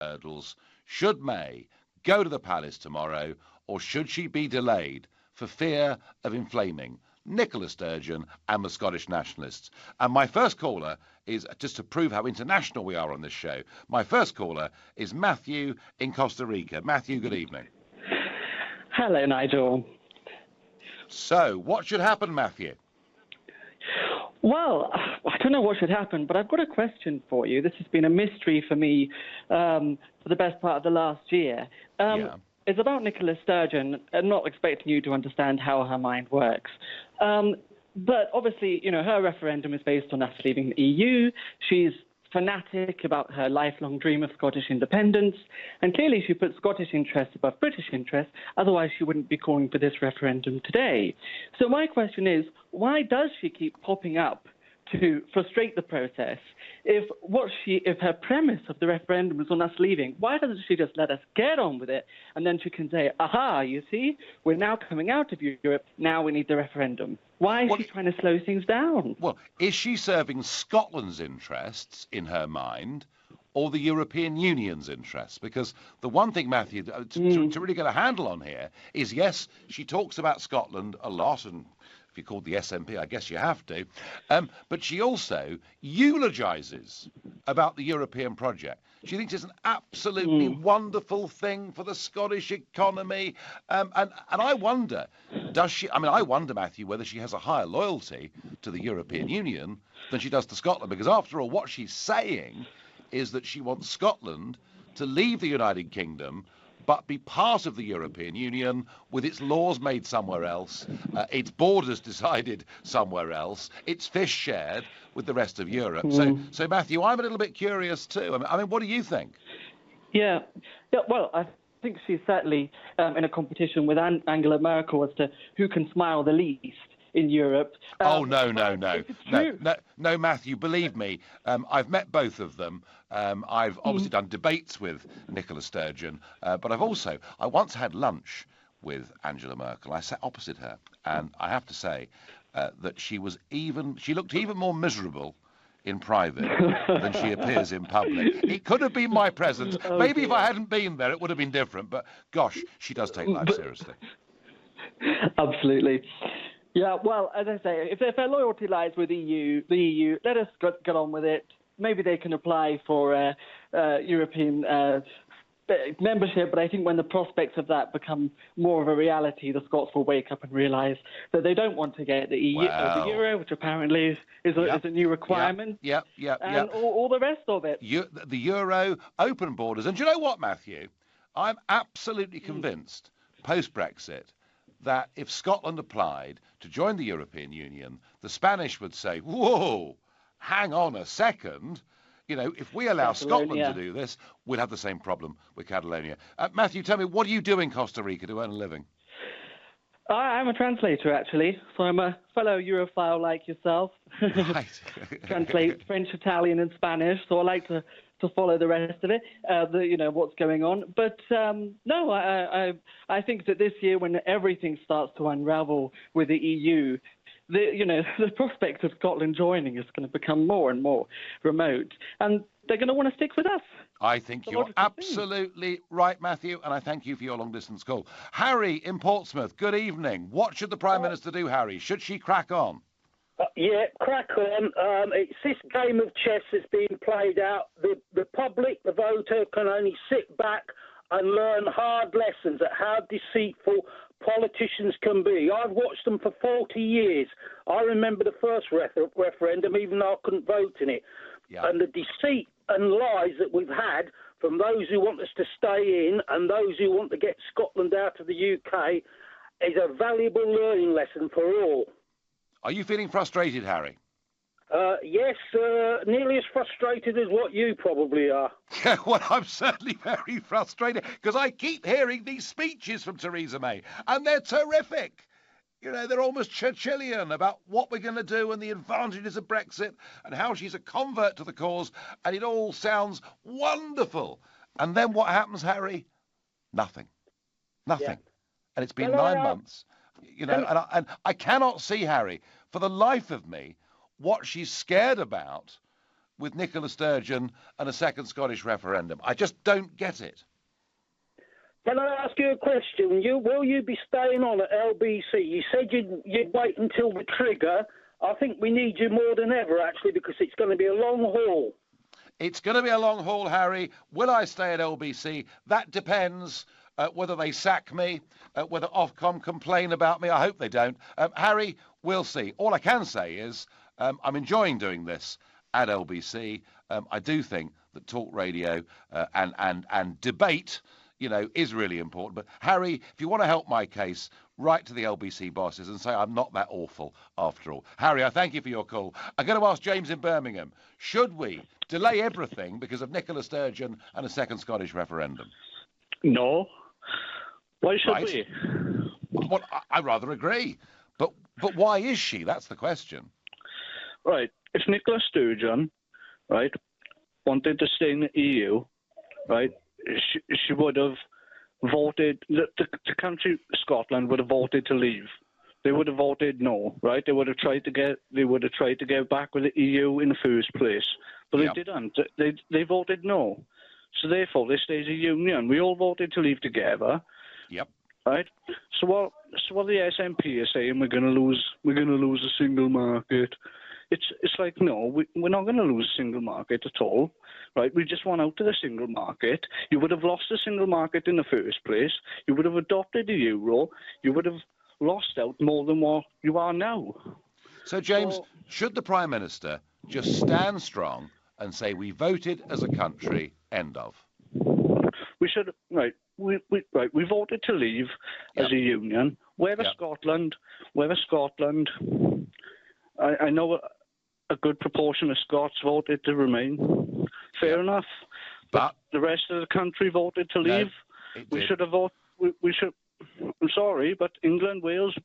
hurdles. Should May go to the palace tomorrow, or should she be delayed for fear of inflaming Nicola Sturgeon and the Scottish nationalists? And my first caller is, just to prove how international we are on this show, my first caller is Matthew in Costa Rica. Matthew, good evening. Hello, Nigel. So, what should happen, Matthew? Well, I don't know what should happen, but I've got a question for you. This has been a mystery for me for the best part of the last year. It's about Nicola Sturgeon. I'm not expecting you to understand how her mind works. But obviously, you know, her referendum is based on us leaving the EU. She's fanatic about her lifelong dream of Scottish independence, and clearly she puts Scottish interests above British interests, otherwise she wouldn't be calling for this referendum today. So my question is, why does she keep popping up to frustrate the process? If her premise of the referendum is on us leaving, why doesn't she just let us get on with it, and then she can say, aha, you see, we're now coming out of Europe, now we need the referendum. Why is she trying to slow things down? Well, is she serving Scotland's interests in her mind, or the European Union's interests? Because the one thing, Matthew, to really get a handle on here is, yes, she talks about Scotland a lot, and if you're called the SNP, I guess you have to, but she also eulogises about the European project. She thinks it's an absolutely wonderful thing for the Scottish economy. And I wonder, I wonder, Matthew, whether she has a higher loyalty to the European Union than she does to Scotland. Because after all, what she's saying is that she wants Scotland to leave the United Kingdom but be part of the European Union with its laws made somewhere else, its borders decided somewhere else, its fish shared with the rest of Europe. So Matthew, I'm a little bit curious too. I mean, what do you think? Yeah, well, I think she's certainly in a competition with Angela Merkel as to who can smile the least in Europe. No, Matthew, believe me, I've met both of them. I've obviously done debates with Nicola Sturgeon, but I once had lunch with Angela Merkel. I sat opposite her, and I have to say that she looked even more miserable in private than she appears in public. It could have been my presence. Maybe if I hadn't been there, it would have been different, but gosh, she does take life seriously. Absolutely. Yeah, well, as I say, if their loyalty lies with the EU, let us get on with it. Maybe they can apply for European membership, but I think when the prospects of that become more of a reality, the Scots will wake up and realise that they don't want to get the EU, the euro, which apparently is a new requirement. And all the rest of it. The euro, open borders. And do you know what, Matthew? I'm absolutely convinced, post-Brexit, that if Scotland applied to join the European Union, the Spanish would say, whoa, hang on a second. You know, if we allow Scotland to do this, we'll have the same problem with Catalonia. Matthew, tell me, what do you do in Costa Rica to earn a living? I'm a translator, actually. So I'm a fellow Europhile like yourself. Right. Translate French, Italian, and Spanish. So I like to follow the rest of it, what's going on. But no, I think that this year, when everything starts to unravel with the EU, the prospect of Scotland joining is going to become more and more remote, and they're going to want to stick with us. I think you're absolutely right, Matthew, and I thank you for your long-distance call. Harry in Portsmouth, good evening. What should the Prime Minister do, Harry? Should she crack on? Yeah, crack on. It's this game of chess that's being played out. The public, the voter, can only sit back and learn hard lessons at how deceitful politicians can be. I've watched them for 40 years. I remember the first referendum, even though I couldn't vote in it. Yeah. And the deceit and lies that we've had from those who want us to stay in and those who want to get Scotland out of the UK is a valuable learning lesson for all. Are you feeling frustrated, Harry? Yes, nearly as frustrated as what you probably are. Well, I'm certainly very frustrated because I keep hearing these speeches from Theresa May, and they're terrific. You know, they're almost Churchillian about what we're going to do and the advantages of Brexit and how she's a convert to the cause, and it all sounds wonderful. And then what happens, Harry? Nothing. Nothing. Yeah. And it's been 9 months. You know, and I cannot see, Harry, for the life of me, what she's scared about with Nicola Sturgeon and a second Scottish referendum. I just don't get it. Can I ask you a question? Will you be staying on at LBC? You said you'd wait until the trigger. I think we need you more than ever, actually, because it's going to be a long haul. It's going to be a long haul, Harry. Will I stay at LBC? That depends whether they sack me, whether Ofcom complain about me. I hope they don't. Harry, we'll see. All I can say is I'm enjoying doing this at LBC. I do think that talk radio and debate, is really important. But Harry, if you want to help my case, write to the LBC bosses and say I'm not that awful after all. Harry, I thank you for your call. I'm going to ask James in Birmingham, should we delay everything because of Nicola Sturgeon and a second Scottish referendum? No. Why should we? Well, I rather agree. But why is she? That's the question. Right. If Nicola Sturgeon, right, wanted to stay in the EU, right, she would have voted. The country Scotland would have voted to leave. They would have voted no, right? They would have tried to get back with the EU in the first place, but they didn't. They voted no. So therefore, this stays a union. We all voted to leave together. Yep. Right. So what the SNP is saying, we're going to lose a single market. It's like, no, we're not going to lose a single market at all. Right. We just want out of the single market. You would have lost the single market in the first place. You would have adopted the euro. You would have lost out more than what you are now. So James, should the Prime Minister just stand strong and say we voted as a country? End of. We should, right. We voted to leave as a union. Whether Scotland, I know a good proportion of Scots voted to remain. Fair enough. But the rest of the country voted to leave. We should have voted. We should. I'm sorry, but England, Wales,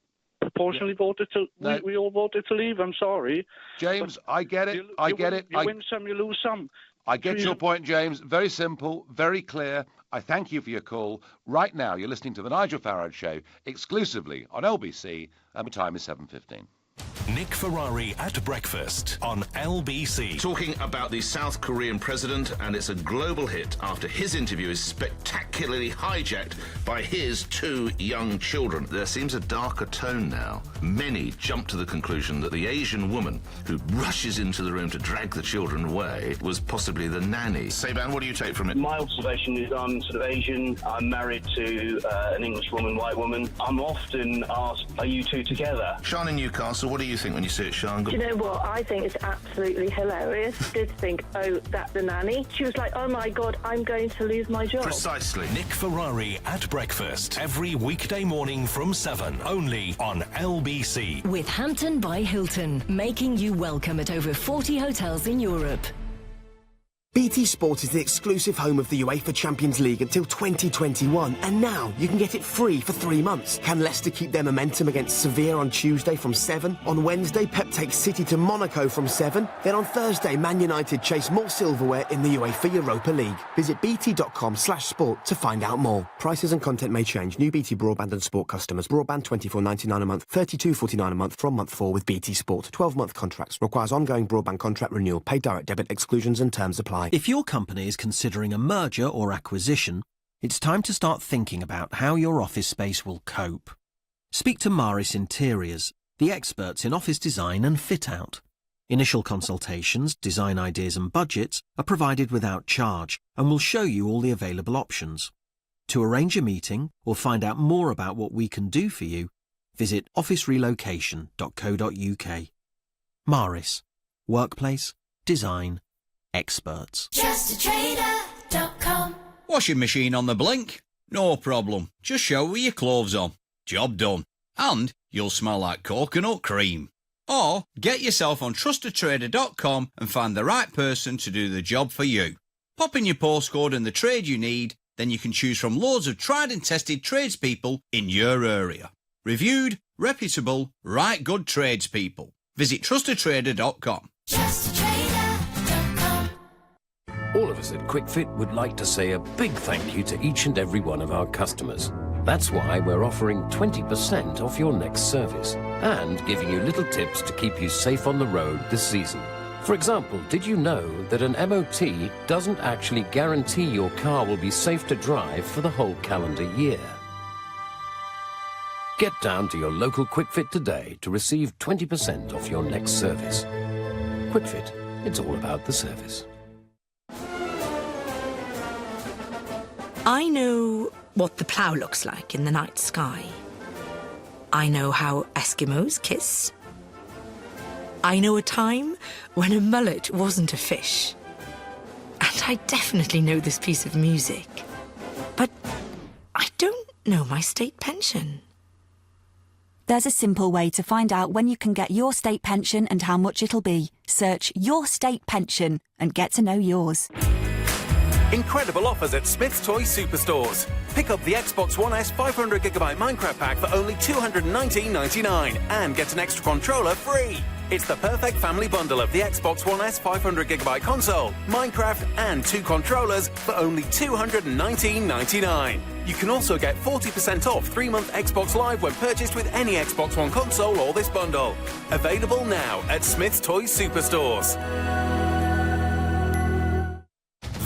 proportionally voted to. We all voted to leave. I'm sorry, James. I get it. I get it. You win some, you lose some. I get your point, James. Very simple, very clear. I thank you for your call. Right now, you're listening to the Nigel Farage Show exclusively on LBC, and the time is 7:15. Nick Ferrari at breakfast on LBC. Talking about the South Korean president, and it's a global hit after his interview is spectacularly hijacked by his two young children. There seems a darker tone now. Many jump to the conclusion that the Asian woman who rushes into the room to drag the children away was possibly the nanny. Saban, what do you take from it? My observation is I'm sort of Asian. I'm married to an English woman, white woman. I'm often asked, are you two together? Sean in Newcastle, what do you think when you see it, Sean? Do you know what? I think it's absolutely hilarious. Did think, oh, that's the nanny. She was like, oh my God, I'm going to lose my job. Precisely. Nick Ferrari at breakfast every weekday morning from 7, only on LBC. With Hampton by Hilton, making you welcome at over 40 hotels in Europe. BT Sport is the exclusive home of the UEFA Champions League until 2021, and now you can get it free for 3 months. Can Leicester keep their momentum against Sevilla on Tuesday from 7? On Wednesday, Pep takes City to Monaco from 7. Then on Thursday, Man United chase more silverware in the UEFA Europa League. Visit bt.com/sport to find out more. Prices and content may change. New BT Broadband and Sport customers. Broadband £24.99 a month, £32.49 a month from month 4 with BT Sport. 12-month contracts. Requires ongoing broadband contract renewal. Pay direct debit. Exclusions and terms apply. If your company is considering a merger or acquisition, it's time to start thinking about how your office space will cope. Speak to Maris Interiors, the experts in office design and fit-out. Initial consultations, design ideas and budgets are provided without charge and will show you all the available options. To arrange a meeting or find out more about what we can do for you, visit officerelocation.co.uk. Maris. Workplace. Design. Experts. JustATrader.com. Washing machine on the blink? No problem. Just shower your clothes on. Job done. And you'll smell like coconut cream. Or get yourself on TrustedTrader.com and find the right person to do the job for you. Pop in your postcode and the trade you need, then you can choose from loads of tried and tested tradespeople in your area. Reviewed, reputable, right good tradespeople. Visit TrustedTrader.com. All of us at QuickFit would like to say a big thank you to each and every one of our customers. That's why we're offering 20% off your next service and giving you little tips to keep you safe on the road this season. For example, did you know that an MOT doesn't actually guarantee your car will be safe to drive for the whole calendar year? Get down to your local QuickFit today to receive 20% off your next service. QuickFit, it's all about the service. I know what the plough looks like in the night sky. I know how Eskimos kiss. I know a time when a mullet wasn't a fish. And I definitely know this piece of music. But I don't know my state pension. There's a simple way to find out when you can get your state pension and how much it'll be. Search Your State Pension and get to know yours. Incredible offers at Smith's Toy Superstores. Pick up the Xbox One S 500GB Minecraft pack for only $219.99 and get an extra controller free. It's the perfect family bundle of the Xbox One S 500GB console, Minecraft and 2 controllers for only $219.99. You can also get 40% off 3-month Xbox Live when purchased with any Xbox One console or this bundle. Available now at Smith's Toy Superstores.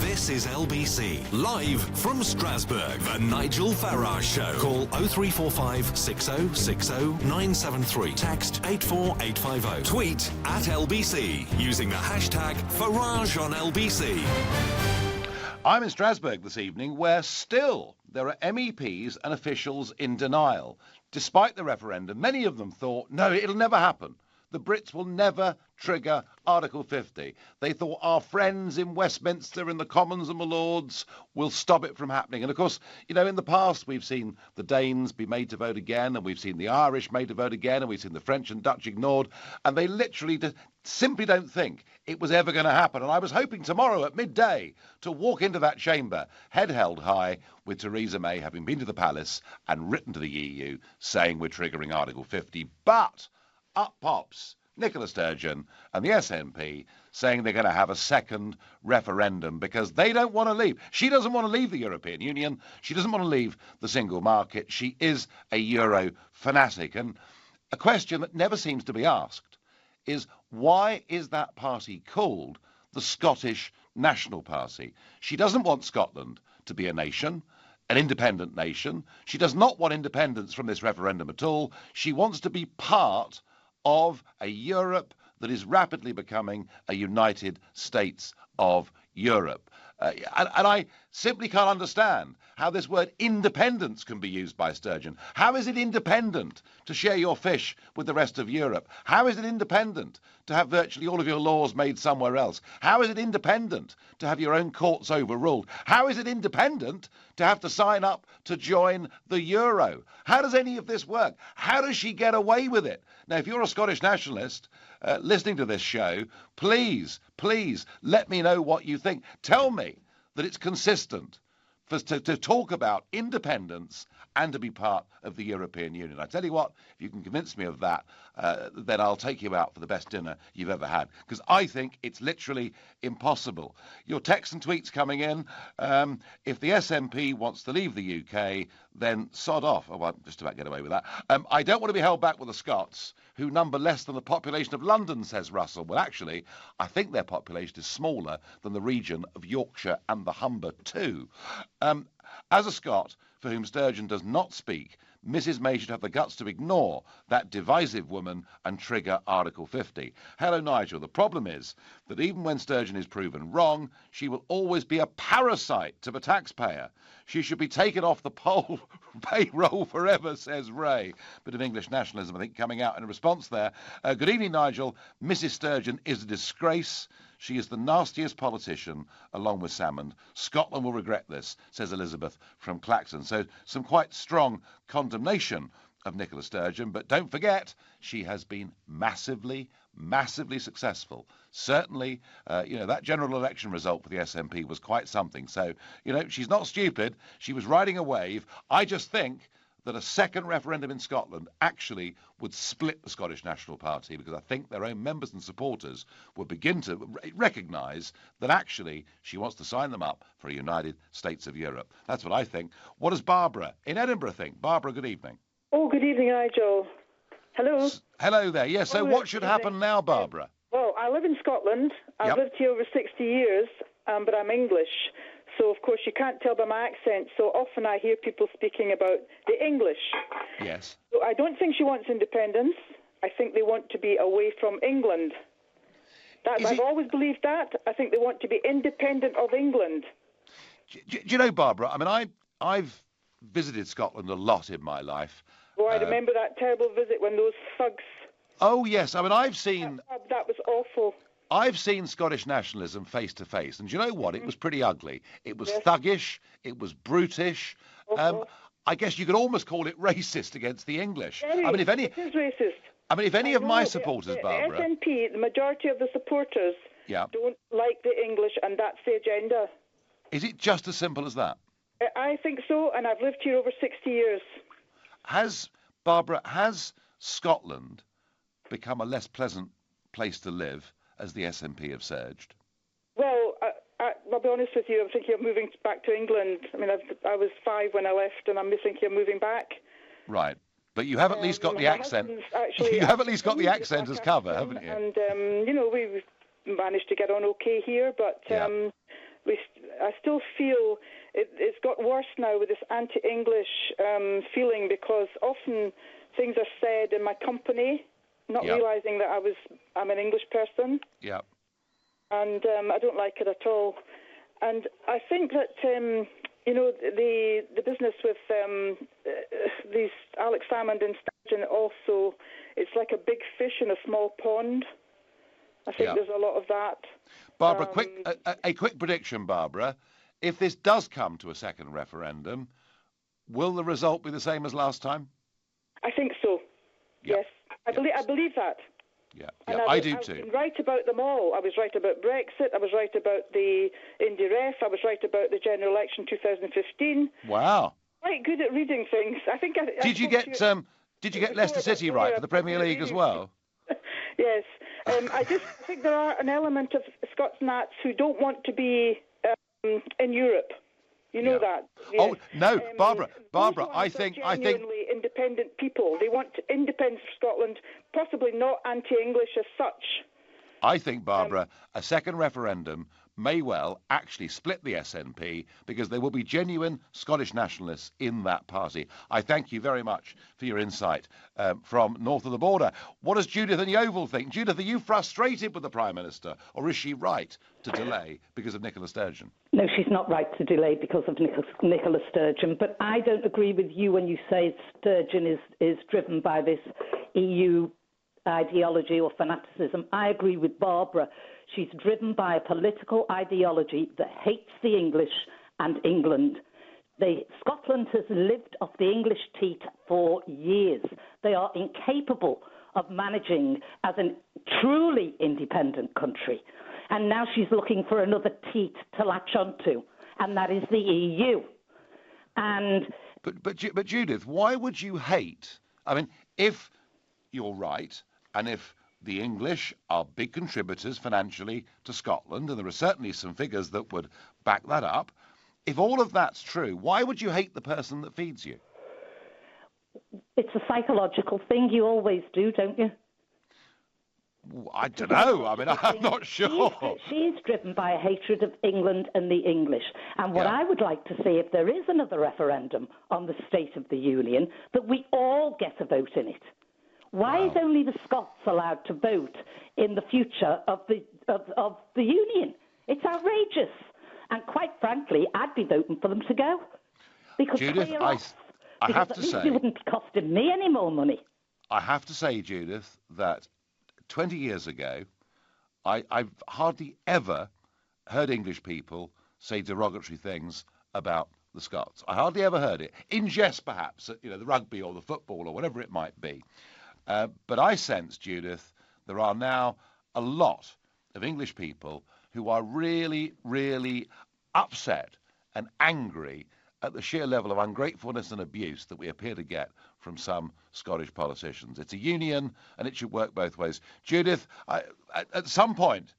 This is LBC, live from Strasbourg, the Nigel Farage Show. Call 0345 6060 973. Text 84850. Tweet at LBC using the hashtag Farage on LBC. I'm in Strasbourg this evening, where still there are MEPs and officials in denial. Despite the referendum, many of them thought, no, it'll never happen. The Brits will never trigger Article 50. They thought our friends in Westminster and the Commons and the Lords will stop it from happening. And of course, you know, in the past we've seen the Danes be made to vote again, and we've seen the Irish made to vote again, and we've seen the French and Dutch ignored, and they literally simply don't think it was ever going to happen. And I was hoping tomorrow at midday to walk into that chamber, head held high, with Theresa May having been to the palace and written to the EU saying we're triggering Article 50. But up pops Nicola Sturgeon and the SNP saying they're going to have a second referendum because they don't want to leave. She doesn't want to leave the European Union. She doesn't want to leave the single market. She is a Euro fanatic. And a question that never seems to be asked is, why is that party called the Scottish National Party? She doesn't want Scotland to be a nation, an independent nation. She does not want independence from this referendum at all. She wants to be part of a Europe that is rapidly becoming a United States of Europe. And I simply can't understand how this word independence can be used by Sturgeon. How is it independent to share your fish with the rest of Europe? How is it independent to have virtually all of your laws made somewhere else? How is it independent to have your own courts overruled? How is it independent to have to sign up to join the euro? How does any of this work? How does she get away with it? Now, if you're a Scottish nationalist listening to this show, please let me know what you think. Tell me that it's consistent to talk about independence and to be part of the European Union. I tell you what, if you can convince me of that, then I'll take you out for the best dinner you've ever had, because I think it's literally impossible. Your texts and tweets coming in. If the SNP wants to leave the UK, then sod off. Oh, I'll just about get away with that. I don't want to be held back with the Scots, who number less than the population of London, says Russell. Well, actually, I think their population is smaller than the region of Yorkshire and the Humber too. As a Scot for whom Sturgeon does not speak, Mrs May should have the guts to ignore that divisive woman and trigger Article 50. Hello, Nigel. The problem is that even when Sturgeon is proven wrong, she will always be a parasite to the taxpayer. She should be taken off the payroll forever, says Ray. Bit of English nationalism, I think, coming out in response there. Good evening, Nigel. Mrs Sturgeon is a disgrace. She is the nastiest politician, along with Salmond. Scotland will regret this, says Elizabeth from Clacton. So some quite strong condemnation of Nicola Sturgeon. But don't forget, she has been massively successful. Certainly, that general election result for the SNP was quite something. So, she's not stupid. She was riding a wave. I just think that a second referendum in Scotland actually would split the Scottish National Party, because I think their own members and supporters would begin to recognise that actually she wants to sign them up for a United States of Europe. That's what I think. What does Barbara in Edinburgh think? Barbara, good evening. Oh, good evening, Nigel. Hello. Hello there. Yes, so what should happen now, Barbara? Well, I live in Scotland. I've lived here over 60 years, but I'm English. So, of course, you can't tell by my accent. So often I hear people speaking about the English. Yes. So I don't think she wants independence. I think they want to be away from England. I've always believed that. I think they want to be independent of England. Do you know, Barbara, I mean, I've visited Scotland a lot in my life. Oh, I remember that terrible visit when those thugs... Oh, yes. I mean, I've seen... That was awful. I've seen Scottish nationalism face to face, and do you know what? It was pretty ugly. It was thuggish. It was brutish. I guess you could almost call it racist against the English. Very. I mean, if any... It is racist. I mean, if any of my supporters, Barbara... The SNP, the majority of the supporters don't like the English, and that's the agenda. Is it just as simple as that? I think so, and I've lived here over 60 years. Barbara, has Scotland become a less pleasant place to live as the SNP have surged? Well, I'll be honest with you, I'm thinking of moving back to England. I mean, I was 5 when I left, and I'm thinking of moving back. Right. But you have at least got the accent. You have at least got the accent as cover, haven't you? And, we've managed to get on okay here, but I still feel it's got worse now with this anti-English feeling, because often things are said in my company, not realising that I'm an English person. Yeah. And I don't like it at all. And I think that... the business with these Alex Salmond and Sturgeon also, it's like a big fish in a small pond. I think there's a lot of that. Barbara, a quick prediction, Barbara. If this does come to a second referendum, will the result be the same as last time? I think so. Yes. I believe that. Yeah, I do too. I was right about them all. I was right about Brexit. I was right about the Indy Ref. I was right about the general election 2015. Wow. Quite good at reading things. I think. Did you get Leicester City right for the Premier League as well? Yes. I think there are an element of Scots Nats who don't want to be in Europe. You know that. Yes. Oh no, Barbara, I think genuinely independent people. They want independence for Scotland, possibly not anti-English as such. I think, Barbara, a second referendum may well actually split the SNP, because there will be genuine Scottish nationalists in that party. I thank you very much for your insight from north of the border. What does Judith and Yeovil think? Judith, are you frustrated with the Prime Minister, or is she right to delay because of Nicola Sturgeon? No, she's not right to delay because of Nicola Sturgeon, but I don't agree with you when you say Sturgeon is driven by this EU ideology or fanaticism. I agree with Barbara. She's driven by a political ideology that hates the English and England. Scotland has lived off the English teat for years. They are incapable of managing as a truly independent country. And now she's looking for another teat to latch onto, and that is the EU. But Judith, why would you hate? I mean, if you're right, and if the English are big contributors financially to Scotland, and there are certainly some figures that would back that up, if all of that's true, why would you hate the person that feeds you? It's a psychological thing. You always do, don't you? I don't know. I mean, I'm not sure. She's driven by a hatred of England and the English. And what I would like to see, if there is another referendum on the State of the Union, that we all get a vote in it. Why is only the Scots allowed to vote in the future of the Union? It's outrageous. And quite frankly, I'd be voting for them to go. Because Judith, I have to say... it wouldn't be costing me any more money. I have to say, Judith, that 20 years ago, I've hardly ever heard English people say derogatory things about the Scots. I hardly ever heard it. In jest, perhaps, at, the rugby or the football or whatever it might be. But I sense, Judith, there are now a lot of English people who are really, really upset and angry at the sheer level of ungratefulness and abuse that we appear to get from some Scottish politicians. It's a union, and it should work both ways. Judith, at some point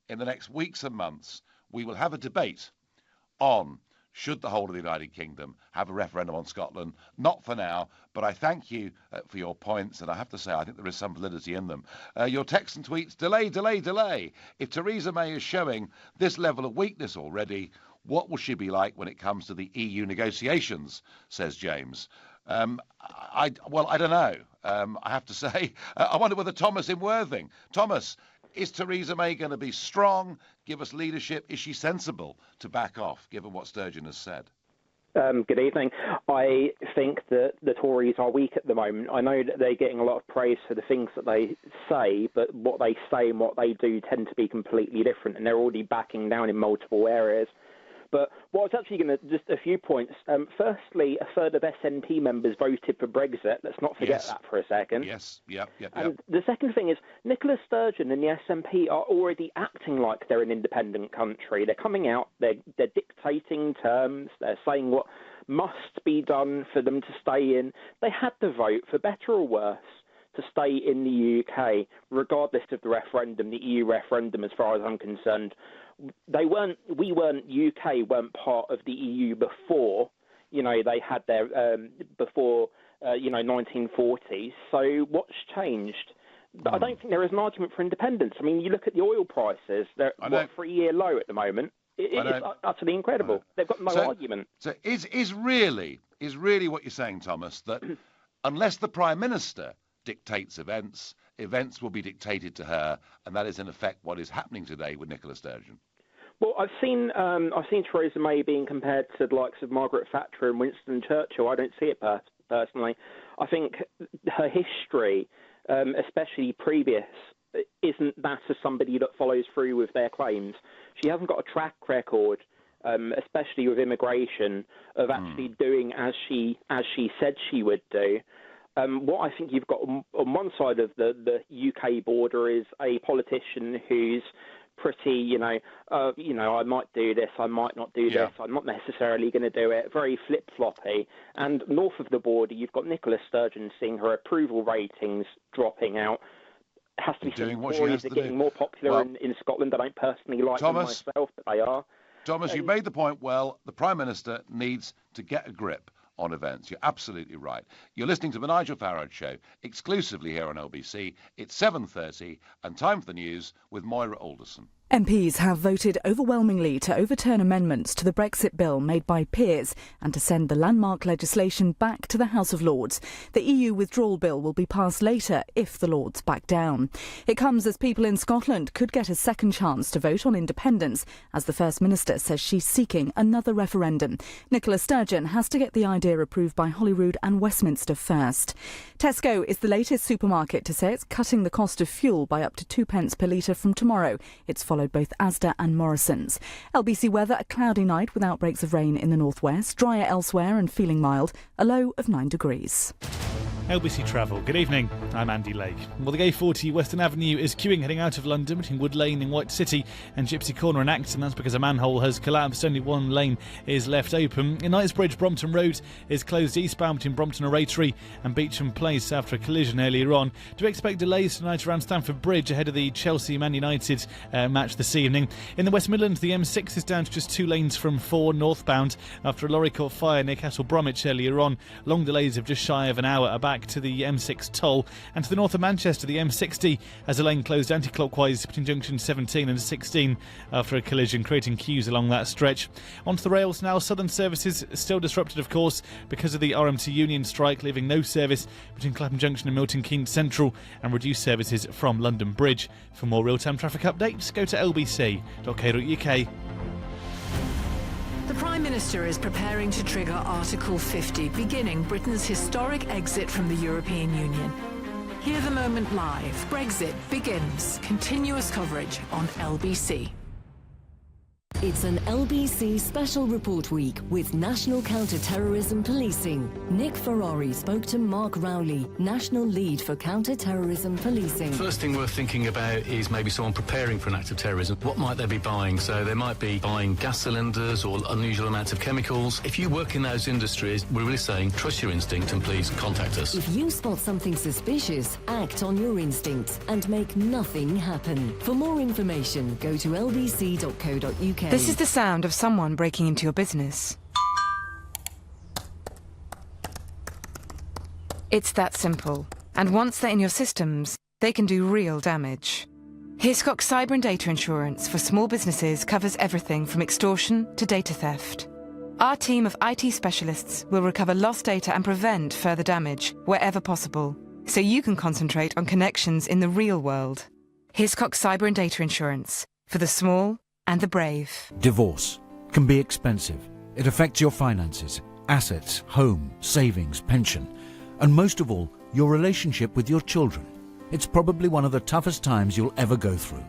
in the next weeks and months, we will have a debate on should the whole of the United Kingdom have a referendum on Scotland? Not for now, but I thank you for your points, and I have to say I think there is some validity in them. Your texts and tweets, delay, delay, delay. If Theresa May is showing this level of weakness already, what will she be like when it comes to the EU negotiations, says James. I don't know. I have to say, I wonder whether Thomas in Worthing. Thomas, is Theresa May going to be strong, give us leadership? Is she sensible to back off, given what Sturgeon has said? Good evening. I think that the Tories are weak at the moment. I know that they're getting a lot of praise for the things that they say, but what they say and what they do tend to be completely different, and they're already backing down in multiple areas. But what I was actually going to, just a few points. Firstly, a third of SNP members voted for Brexit. Let's not forget that for a second. Yes, yep. And the second thing is, Nicola Sturgeon and the SNP are already acting like they're an independent country. They're coming out, they're dictating terms, they're saying what must be done for them to stay in. They had the vote, for better or worse, to stay in the UK, regardless of the referendum, the EU referendum, as far as I'm concerned. UK weren't part of the EU before, they had their, 1940s. So what's changed? I don't think there is an argument for independence. I mean, you look at the oil prices, they're at 3-year low at the moment. It's utterly incredible. They've got no argument. So is really what you're saying, Thomas, that unless the Prime Minister dictates events will be dictated to her, and that is in effect what is happening today with Nicola Sturgeon? Well, I've seen Theresa May being compared to the likes of Margaret Thatcher and Winston Churchill. I don't see it personally. I think her history, especially previous, isn't that of somebody that follows through with their claims. She hasn't got a track record, especially with immigration, of actually doing as she said she would do. What I think you've got on one side of the UK border is a politician who's pretty, I might do this, I might not do this, I'm not necessarily going to do it, very flip-floppy. And north of the border, you've got Nicola Sturgeon seeing her approval ratings dropping out. It has to be doing what Tories are getting more popular in Scotland. I don't personally like them myself, but they are. Thomas, you made the point well. The Prime Minister needs to get a grip on events. You're absolutely right. You're listening to the Nigel Farage Show, exclusively here on LBC. It's 7:30 and time for the news with Moira Alderson. MPs have voted overwhelmingly to overturn amendments to the Brexit bill made by peers and to send the landmark legislation back to the House of Lords. The EU withdrawal bill will be passed later if the Lords back down. It comes as people in Scotland could get a second chance to vote on independence, as the First Minister says she's seeking another referendum. Nicola Sturgeon has to get the idea approved by Holyrood and Westminster first. Tesco is the latest supermarket to say it's cutting the cost of fuel by up to 2p per litre from tomorrow. It's followed both Asda and Morrison's. LBC weather, a cloudy night with outbreaks of rain in the northwest, drier elsewhere and feeling mild, a low of 9 degrees. LBC Travel. Good evening, I'm Andy Lake. Well, the A40 Western Avenue is queuing heading out of London between Wood Lane in White City and Gypsy Corner in Acton. That's because a manhole has collapsed. Only one lane is left open. In Knightsbridge, Brompton Road is closed eastbound between Brompton Oratory and Beecham Place after a collision earlier on. Do expect delays tonight around Stamford Bridge ahead of the Chelsea-Man United match this evening. In the West Midlands, the M6 is down to just 2 lanes from 4 northbound after a lorry caught fire near Castle Bromwich earlier on. Long delays of just shy of an hour are back to the M6 toll, and to the north of Manchester the M60 has a lane closed anti-clockwise between junction 17 and 16 after a collision, creating queues along that stretch. Onto the rails now. Southern services still disrupted, of course, because of the RMT union strike, leaving no service between Clapham Junction and Milton Keynes Central, and reduced services from London Bridge. For more real-time traffic updates, go to lbc.co.uk. The Prime Minister is preparing to trigger Article 50, beginning Britain's historic exit from the European Union. Hear the moment live. Brexit begins. Continuous coverage on LBC. It's an LBC Special Report Week with National Counter-Terrorism Policing. Nick Ferrari spoke to Mark Rowley, National Lead for Counter-Terrorism Policing. First thing worth thinking about is maybe someone preparing for an act of terrorism. What might they be buying? So they might be buying gas cylinders or unusual amounts of chemicals. If you work in those industries, we're really saying trust your instinct and please contact us. If you spot something suspicious, act on your instincts and make nothing happen. For more information, go to lbc.co.uk. This is the sound of someone breaking into your business. It's that simple. And once they're in your systems, they can do real damage. Hiscox Cyber and Data Insurance for small businesses covers everything from extortion to data theft. Our team of IT specialists will recover lost data and prevent further damage wherever possible, so you can concentrate on connections in the real world. Hiscox Cyber and Data Insurance for the small and the brave. Divorce can be expensive. It affects your finances, assets, home, savings, pension, and most of all, your relationship with your children. It's probably one of the toughest times you'll ever go through.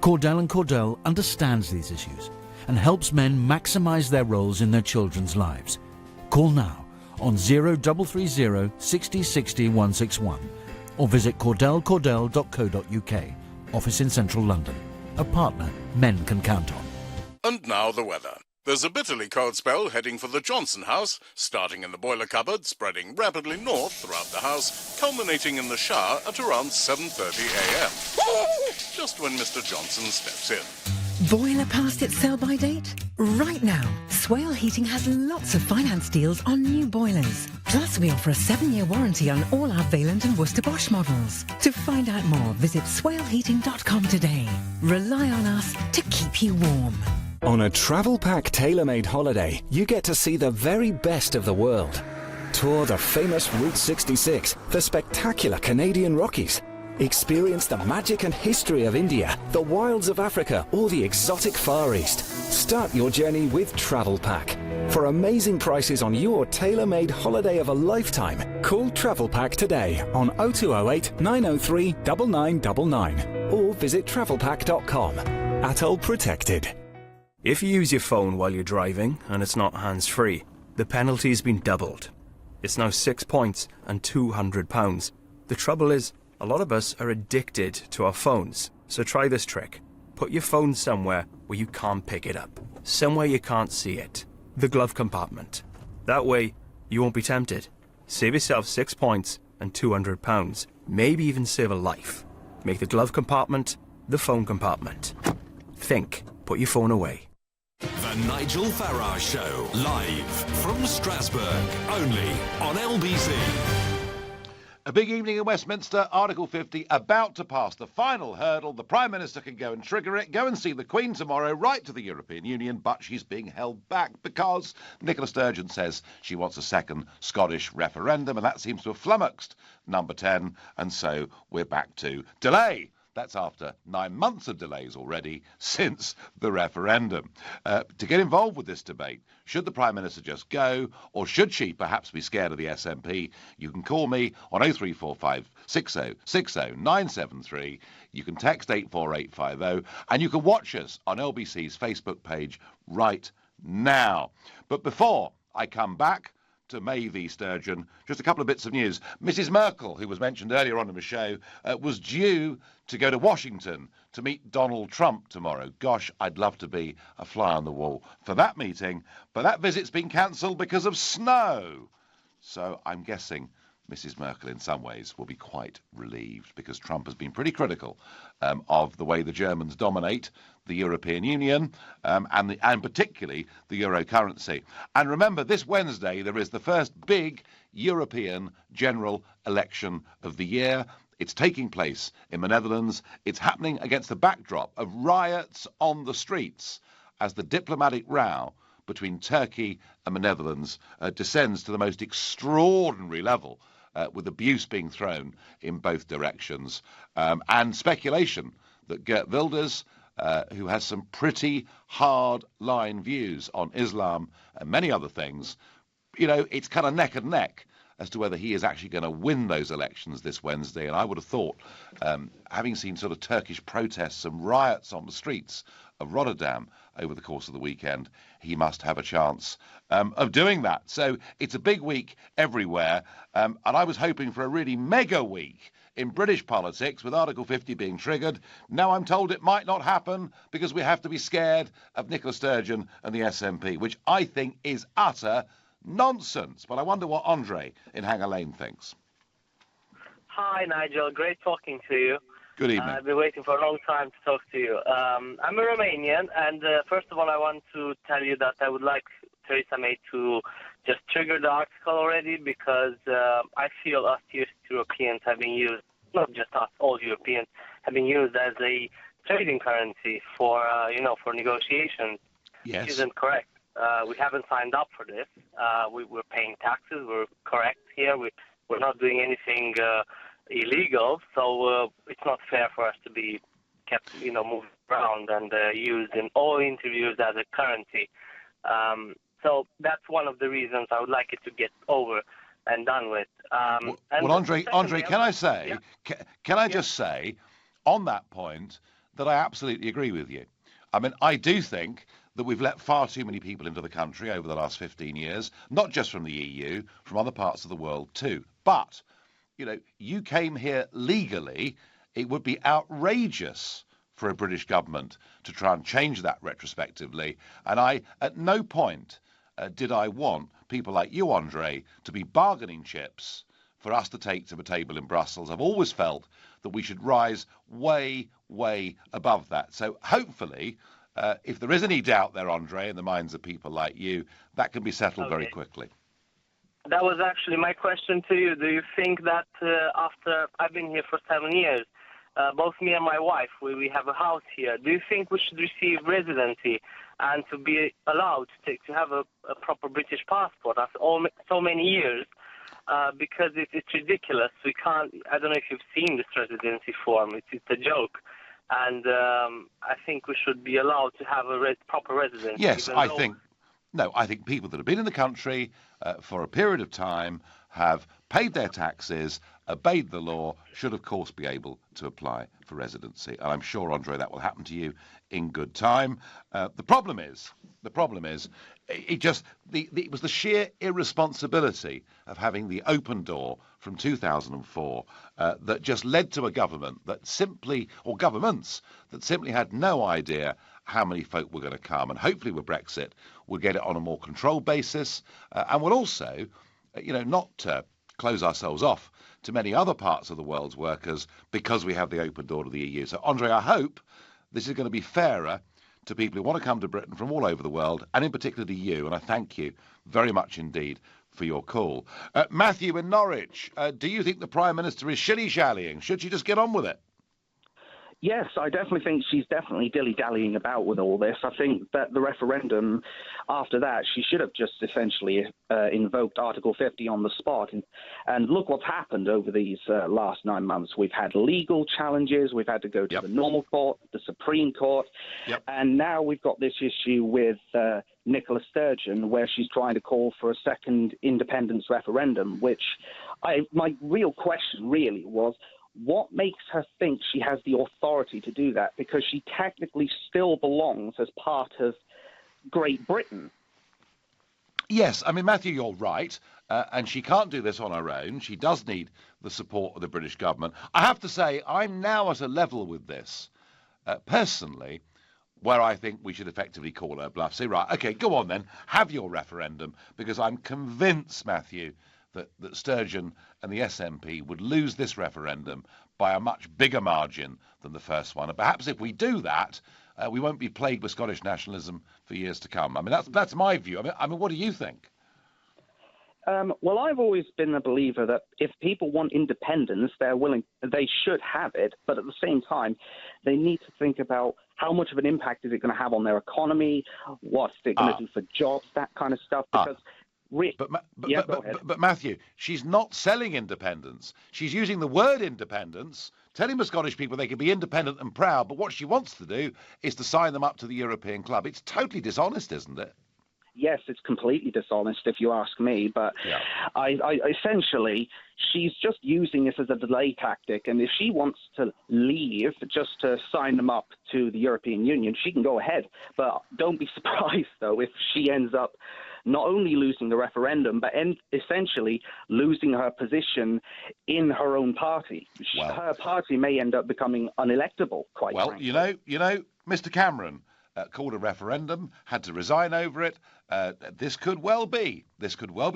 Cordell & Cordell understands these issues and helps men maximise their roles in their children's lives. Call now on 0330 60 60 161 or visit cordellcordell.co.uk. Office in central London. A partner men can count on. And now the weather. There's a bitterly cold spell heading for the Johnson house, starting in the boiler cupboard, spreading rapidly north throughout the house, culminating in the shower at around 7:30 a.m. Just when Mr. Johnson steps in. Boiler past its sell-by date? Right now, Swale Heating has lots of finance deals on new boilers. Plus, we offer a 7-year warranty on all our Vaillant and Worcester Bosch models. To find out more, visit swaleheating.com today. Rely on us to keep you warm. On a Travel Pack tailor-made holiday, you get to see the very best of the world. Tour the famous Route 66, the spectacular Canadian Rockies. Experience the magic and history of India, the wilds of Africa, or the exotic Far East. Start your journey with Travel Pack. For amazing prices on your tailor-made holiday of a lifetime, call Travel Pack today on 0208 903 9999 or visit travelpack.com. Atoll protected. If you use your phone while you're driving and it's not hands-free, the penalty's been doubled. It's now 6 points and £200. The trouble is, a lot of us are addicted to our phones. So try this trick. Put your phone somewhere where you can't pick it up. Somewhere you can't see it. The glove compartment. That way, you won't be tempted. Save yourself 6 points and £200. Maybe even save a life. Make the glove compartment the phone compartment. Think. Put your phone away. The Nigel Farage Show, live from Strasbourg, only on LBC. A big evening in Westminster, Article 50 about to pass the final hurdle. The Prime Minister can go and trigger it, go and see the Queen tomorrow, right to the European Union, but she's being held back because Nicola Sturgeon says she wants a second Scottish referendum, and that seems to have flummoxed Number 10, and so we're back to delay. That's after 9 months of delays already since the referendum. To get involved with this debate, should the Prime Minister just go, or should she perhaps be scared of the SNP? You can call me on 0345 60 60 973. You can text 84850, and you can watch us on LBC's Facebook page right now. But before I come back to May v Sturgeon, just a couple of bits of news. Mrs Merkel, who was mentioned earlier on in the show, was due to go to Washington to meet Donald Trump tomorrow. Gosh, I'd love to be a fly on the wall for that meeting, but that visit's been cancelled because of snow. So I'm guessing Mrs Merkel in some ways will be quite relieved, because Trump has been pretty critical of the way the Germans dominate the European Union and particularly the euro currency. And remember, this Wednesday there is the first big European general election of the year. It's taking place in the Netherlands. It's happening against the backdrop of riots on the streets as the diplomatic row between Turkey and the Netherlands descends to the most extraordinary level, with abuse being thrown in both directions, and speculation that Geert Wilders, who has some pretty hard-line views on Islam and many other things, it's kind of neck and neck as to whether he is actually going to win those elections this Wednesday. And I would have thought, having seen sort of Turkish protests and riots on the streets of Rotterdam over the course of the weekend, he must have a chance of doing that. So it's a big week everywhere, and I was hoping for a really mega week in British politics with Article 50 being triggered. Now I'm told it might not happen because we have to be scared of Nicola Sturgeon and the SNP, which I think is utter nonsense. But I wonder what Andre in Hanger Lane thinks. Hi, Nigel. Great talking to you. Good evening. I've been waiting for a long time to talk to you. I'm a Romanian, and first of all, I want to tell you that I would like Theresa May to just trigger the article already because I feel us Europeans have been used, not just us, all Europeans, have been used as a trading currency for, for negotiations. Yes. Which isn't correct. We haven't signed up for this. We're paying taxes. We're correct here. We're not doing anything illegal, so it's not fair for us to be kept, moved around and used in all interviews as a currency. So that's one of the reasons I would like it to get over and done with. Well, Andre, can I say, can I just say, on that point, that I absolutely agree with you. I mean, I do think that we've let far too many people into the country over the last 15 years, not just from the EU, from other parts of the world too. But, you came here legally. It would be outrageous for a British government to try and change that retrospectively. And I, at no point, did I want people like you, Andre, to be bargaining chips for us to take to the table in Brussels. I've always felt that we should rise way, way above that. So hopefully, if there is any doubt there, Andre, in the minds of people like you, that can be settled very quickly. That was actually my question to you. Do you think that after I've been here for 7 years, both me and my wife, we have a house here, do you think we should receive residency and to be allowed to have a proper British passport after so many years? Because it's ridiculous. We can't. I don't know if you've seen this residency form. It's a joke. And I think we should be allowed to have a proper residency. Yes, I think people that have been in the country for a period of time, have paid their taxes, obeyed the law, should of course be able to apply for residency. And I'm sure, Andre, that will happen to you in good time. The problem is, it was the sheer irresponsibility of having the open door from 2004 that just led to a government that simply, or governments that simply had no idea how many folk were going to come. And hopefully with Brexit, we'll get it on a more controlled basis. And we'll also, not close ourselves off to many other parts of the world's workers because we have the open door to the EU. So, Andre, I hope this is going to be fairer to people who want to come to Britain from all over the world, and in particular to you. And I thank you very much indeed for your call. Matthew in Norwich, do you think the Prime Minister is shilly-shallying? Should she just get on with it? Yes, I definitely think she's definitely dilly-dallying about with all this. I think that the referendum, after that, she should have just essentially invoked Article 50 on the spot. And look what's happened over these last 9 months. We've had legal challenges. We've had to go to the normal court, the Supreme Court. And now we've got this issue with Nicola Sturgeon, where she's trying to call for a second independence referendum, which my real question really was, what makes her think she has the authority to do that? Because she technically still belongs as part of Great Britain. Yes, I mean, Matthew, you're right. And she can't do this on her own. She does need the support of the British government. I have to say, I'm now at a level with this, personally, where I think we should effectively call her bluff. Say, right, OK, go on then, have your referendum, because I'm convinced, Matthew, that Sturgeon and the SNP would lose this referendum by a much bigger margin than the first one. And perhaps if we do that, we won't be plagued with Scottish nationalism for years to come. I mean, that's my view. I mean, what do you think? Well, I've always been a believer that if people want independence, they should have it. But at the same time, they need to think about how much of an impact is it going to have on their economy, what's it going to do for jobs, that kind of stuff. Because But Matthew, she's not selling independence. She's using the word independence, telling the Scottish people they can be independent and proud, but what she wants to do is to sign them up to the European club. It's totally dishonest, isn't it? Yes, it's completely dishonest if you ask me, but I essentially, she's just using this as a delay tactic, and if she wants to leave just to sign them up to the European Union, she can go ahead. But don't be surprised, though, if she ends up not only losing the referendum, but essentially losing her position in her own party. Her party may end up becoming unelectable, quite frankly. You know, Mr. Cameron called a referendum, had to resign over it. This could well be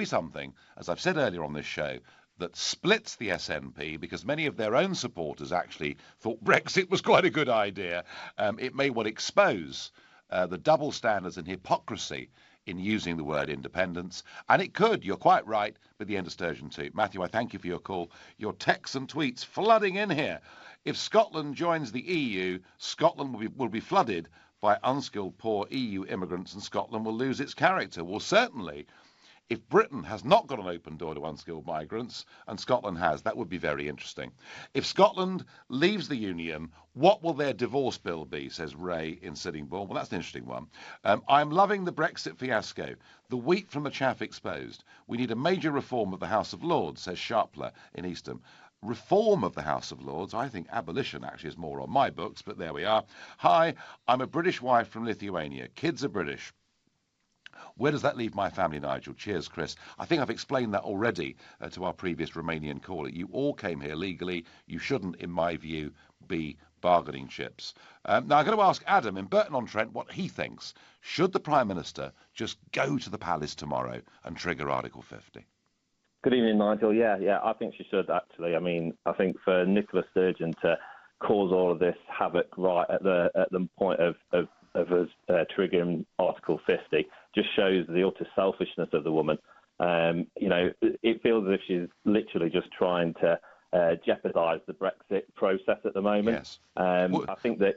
something, as I've said earlier on this show, that splits the SNP, because many of their own supporters actually thought Brexit was quite a good idea. It may well expose the double standards and hypocrisy in using the word independence, and it could, you're quite right, be the end of Sturgeon too. Matthew, I thank you for your call. Your texts and tweets flooding in here. If Scotland joins the EU, Scotland will be flooded by unskilled, poor EU immigrants, and Scotland will lose its character. Well, certainly, if Britain has not got an open door to unskilled migrants, and Scotland has, that would be very interesting. If Scotland leaves the Union, what will their divorce bill be, says Ray in Sittingbourne. Well, that's an interesting one. I'm loving the Brexit fiasco. The wheat from the chaff exposed. We need a major reform of the House of Lords, says Sharpler in Eastham. Reform of the House of Lords. I think abolition actually is more on my books, but there we are. Hi, I'm a British wife from Lithuania. Kids are British. Where does that leave my family, Nigel? Cheers, Chris. I think I've explained that already to our previous Romanian caller. You all came here legally. You shouldn't, in my view, be bargaining chips. Now, I'm going to ask Adam in Burton-on-Trent what he thinks. Should the Prime Minister just go to the palace tomorrow and trigger Article 50? Good evening, Nigel. Yeah, I think she should, actually. I mean, I think for Nicola Sturgeon to cause all of this havoc right at the point of us triggering Article 50 just shows the utter selfishness of the woman. It feels as if she's literally just trying to jeopardise the Brexit process at the moment. Yes. I think that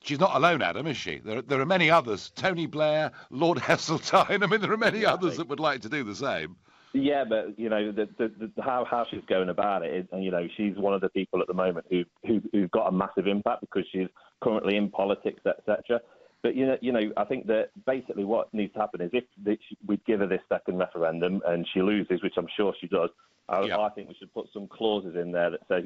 she's not alone, Adam, is she? There are many others. Tony Blair, Lord Heseltine. I mean, there are many others that would like to do the same. Yeah, but how she's going about it is, she's one of the people at the moment who've got a massive impact because she's currently in politics, etc. But I think that basically what needs to happen is if we give her this second referendum and she loses, which I'm sure she does, I think we should put some clauses in there that says,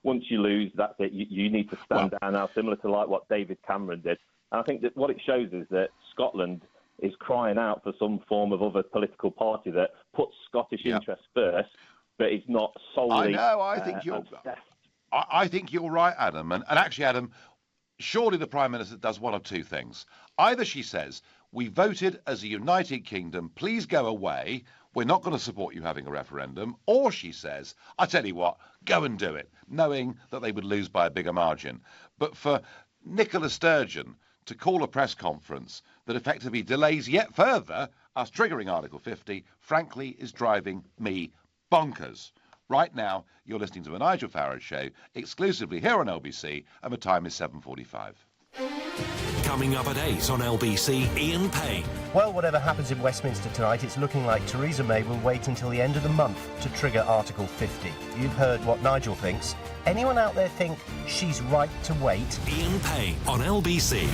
once you lose, that's it. You need to stand down now, similar to like what David Cameron did. And I think that what it shows is that Scotland is crying out for some form of other political party that puts Scottish interests first, but is not solely. I know. I think you're right, Adam. And actually, Adam, surely the Prime Minister does one of two things. Either she says, we voted as a united kingdom, please go away, we're not going to support you having a referendum, or she says, I tell you what, go and do it, knowing that they would lose by a bigger margin. But for Nicola Sturgeon to call a press conference that effectively delays yet further us triggering Article 50, frankly, is driving me bonkers. Right now, you're listening to the Nigel Farage Show, exclusively here on LBC, and the time is 7:45. Coming up at 8 on LBC, Ian Payne. Well, whatever happens in Westminster tonight, it's looking like Theresa May will wait until the end of the month to trigger Article 50. You've heard what Nigel thinks. Anyone out there think she's right to wait? Ian Payne on LBC.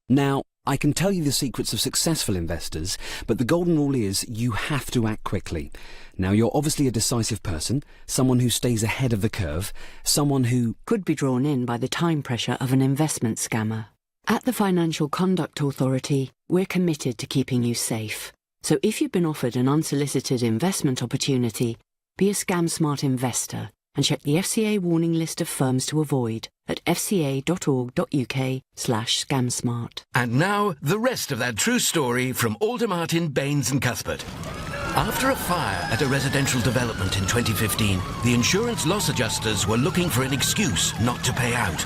Now, I can tell you the secrets of successful investors, but the golden rule is you have to act quickly. Now, you're obviously a decisive person, someone who stays ahead of the curve, someone who could be drawn in by the time pressure of an investment scammer. At the Financial Conduct Authority, we're committed to keeping you safe. So if you've been offered an unsolicited investment opportunity, be a scam-smart investor and check the FCA warning list of firms to avoid at fca.org.uk/scamsmart. And now, the rest of that true story from Aldermartin, Baines and Cuthbert. After a fire at a residential development in 2015, the insurance loss adjusters were looking for an excuse not to pay out.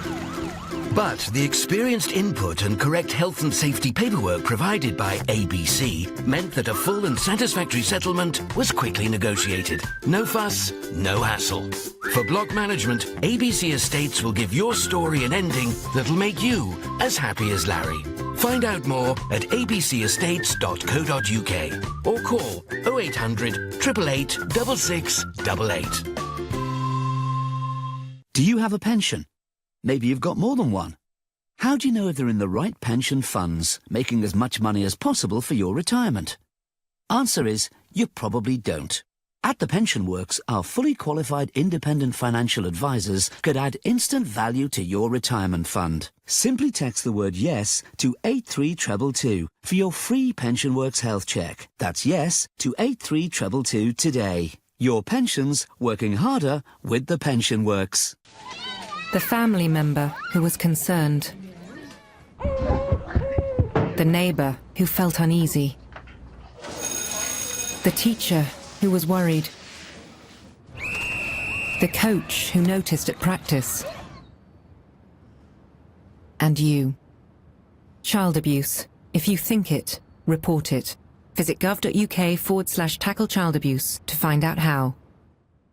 But the experienced input and correct health and safety paperwork provided by ABC meant that a full and satisfactory settlement was quickly negotiated. No fuss, no hassle. For block management, ABC Estates will give your story an ending that'll make you as happy as Larry. Find out more at abcestates.co.uk or call 0800 888 6688. Do you have a pension? Maybe you've got more than one. How do you know if they're in the right pension funds, making as much money as possible for your retirement? Answer is, you probably don't. At The Pension Works, our fully qualified independent financial advisors could add instant value to your retirement fund. Simply text the word YES to 83222 for your free Pension Works health check. That's YES to 83222 today. Your pensions working harder with The Pension Works. The family member who was concerned. The neighbour who felt uneasy. The teacher who was worried. The coach who noticed at practice. And you. Child abuse If you think it, report it. Visit gov.uk/tackle child abuse to find out how.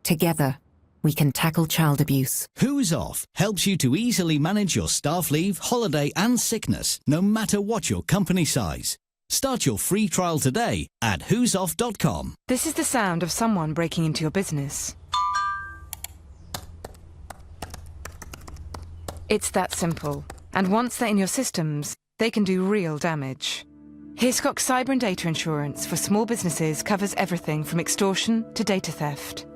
Together, we can tackle child abuse. Who's Off helps you to easily manage your staff leave, holiday and sickness, no matter what your company size. Start your free trial today at who'soff.com. This is the sound of someone breaking into your business. It's that simple. And once they're in your systems, they can do real damage. Hiscox Cyber and Data Insurance for small businesses covers everything from extortion to data theft.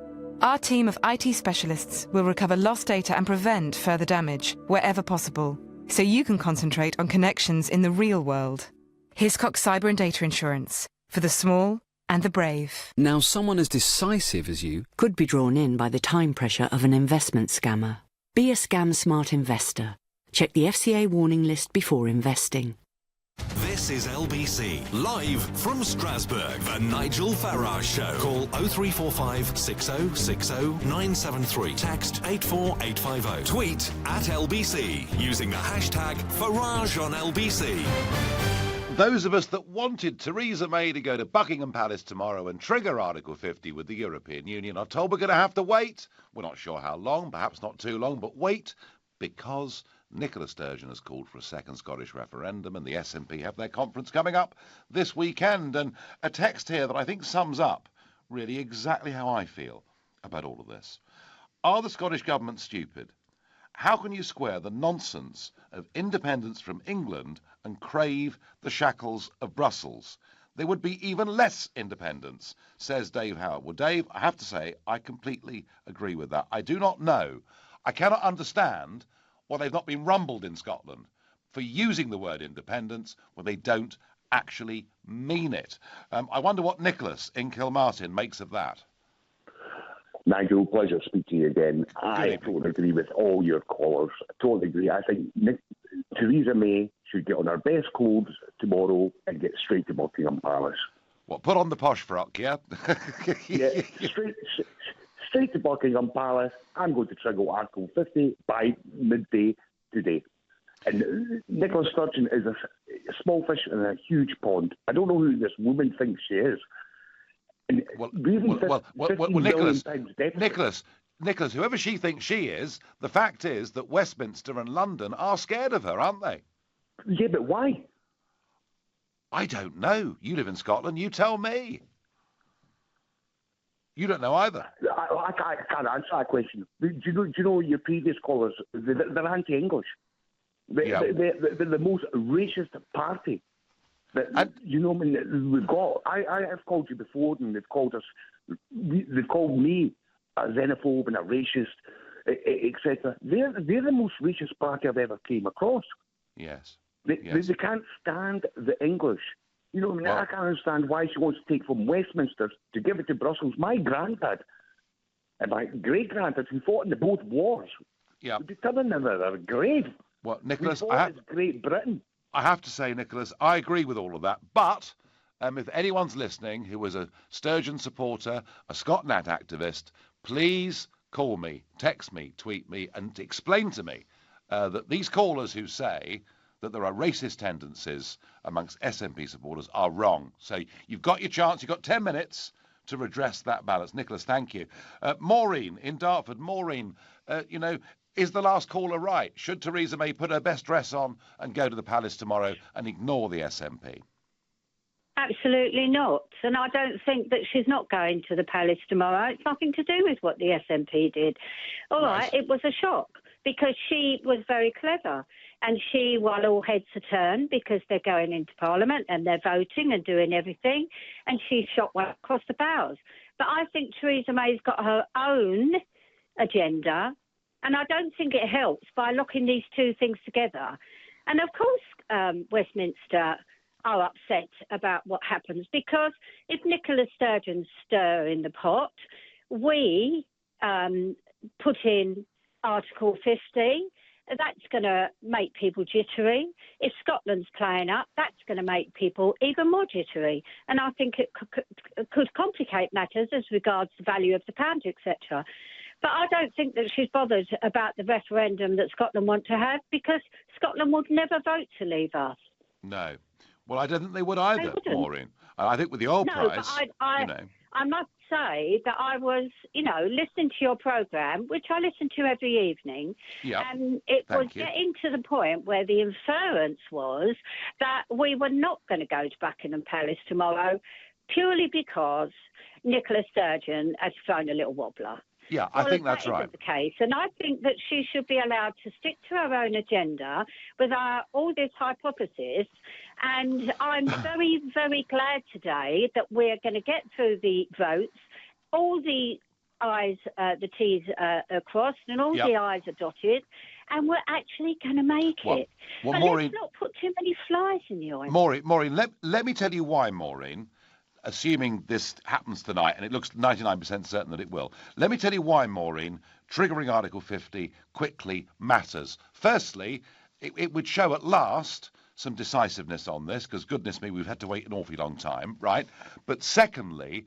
Our team of IT specialists will recover lost data and prevent further damage wherever possible, so you can concentrate on connections in the real world. Hiscox Cyber and Data Insurance for the small and the brave. Now someone as decisive as you could be drawn in by the time pressure of an investment scammer. Be a scam-smart investor. Check the FCA warning list before investing. This is LBC, live from Strasbourg, the Nigel Farage Show. Call 0345 6060 973. Text 84850. Tweet at LBC using the hashtag Farage on LBC. Those of us that wanted Theresa May to go to Buckingham Palace tomorrow and trigger Article 50 with the European Union are told we're going to have to wait. We're not sure how long, perhaps not too long, but wait, because Nicola Sturgeon has called for a second Scottish referendum and the SNP have their conference coming up this weekend. And a text here that I think sums up really exactly how I feel about all of this. Are the Scottish government stupid? How can you square the nonsense of independence from England and crave the shackles of Brussels? There would be even less independence, says Dave Howard. Well, Dave, I have to say, I completely agree with that. I do not know. I cannot understand why they've not been rumbled in Scotland for using the word independence when they don't actually mean it. I wonder what Nicholas in Kilmartin makes of that. Nigel, pleasure to speak to you again. I totally agree with all your callers. I totally agree. I think Theresa May should get on her best clothes tomorrow and get straight to Buckingham Palace. What, put on the posh frock, yeah? Yeah, straight to Buckingham Palace. I'm going to trigger Article 50 by midday today. And Nicola Sturgeon is a small fish in a huge pond. I don't know who this woman thinks she is. Nicholas, whoever she thinks she is, the fact is that Westminster and London are scared of her, aren't they? Yeah, but why? I don't know. You live in Scotland. You tell me. You don't know either. I can't answer that question. Do you know your previous callers? They're anti-English. They're the most racist party. We've got. I've called you before, and they've called me a xenophobe and a racist, etc. They're the most racist party I've ever came across. Yes. They can't stand the English. You know what I mean? Well, I can't understand why she wants to take from Westminster to give it to Brussels. My granddad and my great-granddad, who fought in both wars, would be turning in their grave. Well, Nicholas, Great Britain. I have to say, Nicholas, I agree with all of that. But if anyone's listening who was a Sturgeon supporter, a ScotNat activist, please call me, text me, tweet me, and explain to me that these callers who say that there are racist tendencies amongst SNP supporters are wrong. So you've got your chance. You've got 10 minutes to redress that balance. Nicholas, thank you. Maureen in Dartford. Maureen, is the last caller right? Should Theresa May put her best dress on and go to the palace tomorrow and ignore the SNP? Absolutely not. And I don't think that she's not going to the palace tomorrow. It's nothing to do with what the SNP did. All right, it was a shock because she was very clever. And she, while all heads are turned because they're going into Parliament and they're voting and doing everything, and she shot one across the bows. But I think Theresa May's got her own agenda, and I don't think it helps by locking these two things together. And of course, Westminster are upset about what happens because if Nicola Sturgeon stir in the pot, we put in Article 50. That's going to make people jittery. If Scotland's playing up, that's going to make people even more jittery. And I think it could complicate matters as regards the value of the pound, etc. But I don't think that she's bothered about the referendum that Scotland want to have because Scotland would never vote to leave us. No. Well, I don't think they would either, Maureen. I think with the oil price, I must say that I was, listening to your programme, which I listen to every evening, and it was getting to the point where the inference was that we were not going to go to Buckingham Palace tomorrow purely because Nicola Sturgeon has thrown a little wobbler. Yeah, I think that's right. That isn't the case, and I think that she should be allowed to stick to her own agenda with all this hypothesis. And I'm very, very glad today that we're going to get through the votes. All the I's, the T's are crossed, and all the I's are dotted, and we're actually going to make it. Well, Maureen, let's not put too many flies in the oil. Maureen, let me tell you why, Maureen. Assuming this happens tonight, and it looks 99% certain that it will. Let me tell you why, Maureen, triggering Article 50 quickly matters. Firstly, it would show at last some decisiveness on this, because goodness me, we've had to wait an awfully long time, right? But secondly,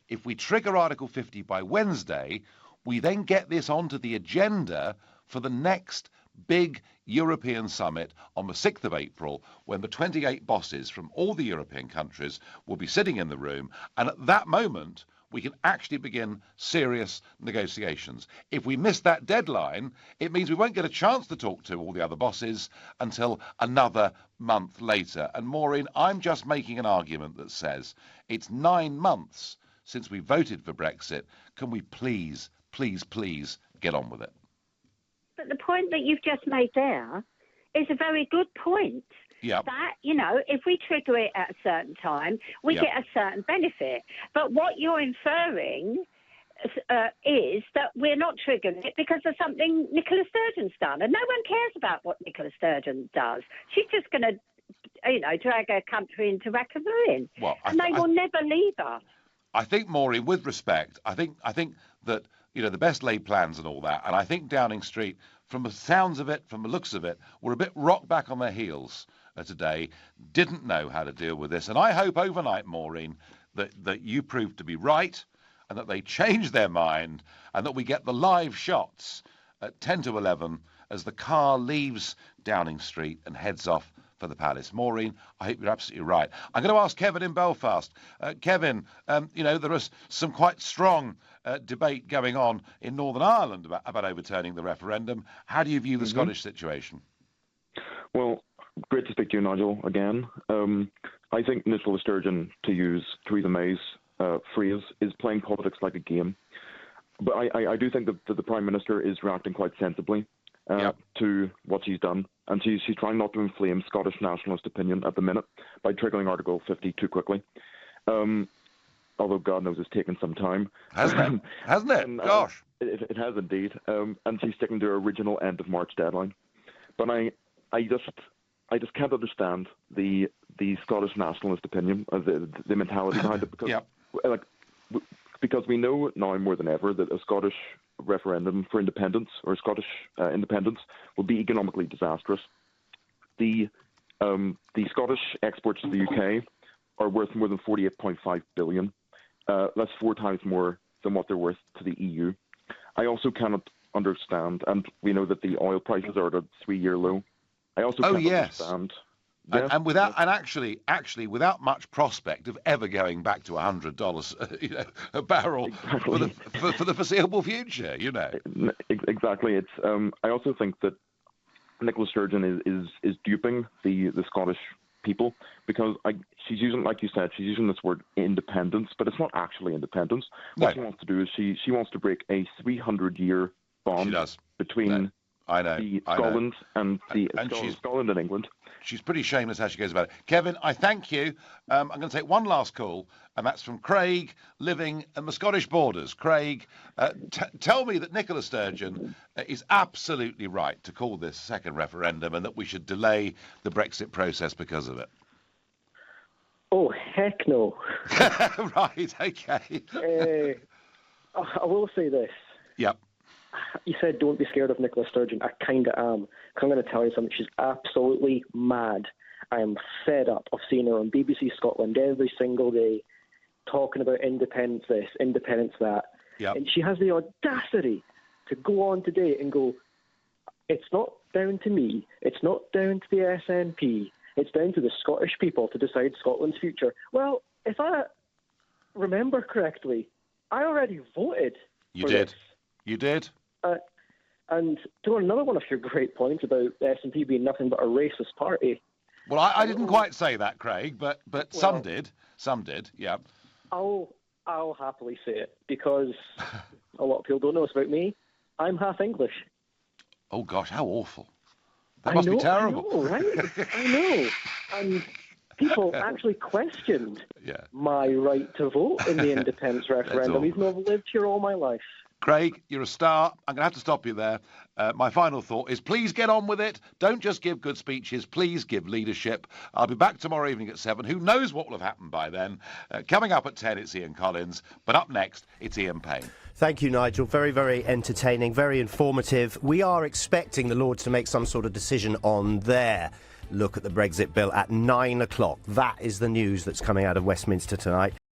if we trigger Article 50 by Wednesday, we then get this onto the agenda for the next big European summit on the 6th of April, when the 28 bosses from all the European countries will be sitting in the room, and at that moment we can actually begin serious negotiations. If we miss that deadline, it means we won't get a chance to talk to all the other bosses until another month later. And Maureen, I'm just making an argument that says it's 9 months since we voted for Brexit. Can we please get on with it? But the point that you've just made there is a very good point. Yeah. That, if we trigger it at a certain time, we get a certain benefit. But what you're inferring is that we're not triggering it because of something Nicola Sturgeon's done. And no one cares about what Nicola Sturgeon does. She's just going to, drag her country into rack and ruin. Well, and they will never leave her. I think, Maureen, with respect, I think that the best laid plans and all that, and I think Downing Street, from the sounds of it, from the looks of it, were a bit rocked back on their heels today, didn't know how to deal with this. And I hope overnight, Maureen, that you prove to be right and that they change their mind and that we get the live shots at 10 to 11 as the car leaves Downing Street and heads off for the Palace. Maureen, I hope you're absolutely right. I'm going to ask Kevin in Belfast. Kevin, there is some quite strong debate going on in Northern Ireland about overturning the referendum. How do you view the Scottish situation? Well, great to speak to you, Nigel, again. I think Nicola Sturgeon, to use Theresa May's phrase, is playing politics like a game. But I do think that the Prime Minister is reacting quite sensibly to what she's done. And she's trying not to inflame Scottish nationalist opinion at the minute by triggering Article 50 too quickly. Although God knows it's taken some time. Hasn't it? And, gosh. It has indeed. And she's sticking to her original end of March deadline. But I just can't understand the Scottish nationalist opinion, the mentality behind it, because we know now more than ever that a Scottish referendum for independence or Scottish independence will be economically disastrous. The Scottish exports to the UK are worth more than 48.5 billion. That's 4 times more than what they're worth to the EU. I also cannot understand, and we know that the oil prices are at a 3-year low. I also can't understand. And actually, without much prospect of ever going back to $100, a barrel for the foreseeable future, Exactly. It's. I also think that Nicola Sturgeon is duping the Scottish people because she's using, like you said, she's using this word independence, but it's not actually independence. What she wants to do is she wants to break a 300-year bond between. Scotland and England. She's pretty shameless how she goes about it. Kevin, I thank you. I'm going to take one last call, and that's from Craig, living in the Scottish borders. Craig, tell me that Nicola Sturgeon is absolutely right to call this second referendum and that we should delay the Brexit process because of it. Oh, heck no. Right, okay. I will say this. Yep. You said don't be scared of Nicola Sturgeon. I kind of am. Because I'm going to tell you something. She's absolutely mad. I am fed up of seeing her on BBC Scotland every single day talking about independence this, independence that. Yep. And she has the audacity to go on today and go, it's not down to me. It's not down to the SNP. It's down to the Scottish people to decide Scotland's future. Well, if I remember correctly, I already voted. You did. You did. And to go on another one of your great points about the SNP being nothing but a racist party. Well, I didn't quite say that, Craig, but some did. Some did, yeah. I'll happily say it, because a lot of people don't know this about me. I'm half English. Oh, gosh, how awful. That must be terrible. I know, right? I know. And people actually questioned my right to vote in the independence referendum, even though I've lived here all my life. Craig, you're a star. I'm going to have to stop you there. My final thought is please get on with it. Don't just give good speeches. Please give leadership. I'll be back tomorrow evening at 7. Who knows what will have happened by then? Coming up at 10, it's Ian Collins. But up next, it's Ian Payne. Thank you, Nigel. Very, very entertaining, very informative. We are expecting the Lords to make some sort of decision on their look at the Brexit bill at 9 o'clock. That is the news that's coming out of Westminster tonight.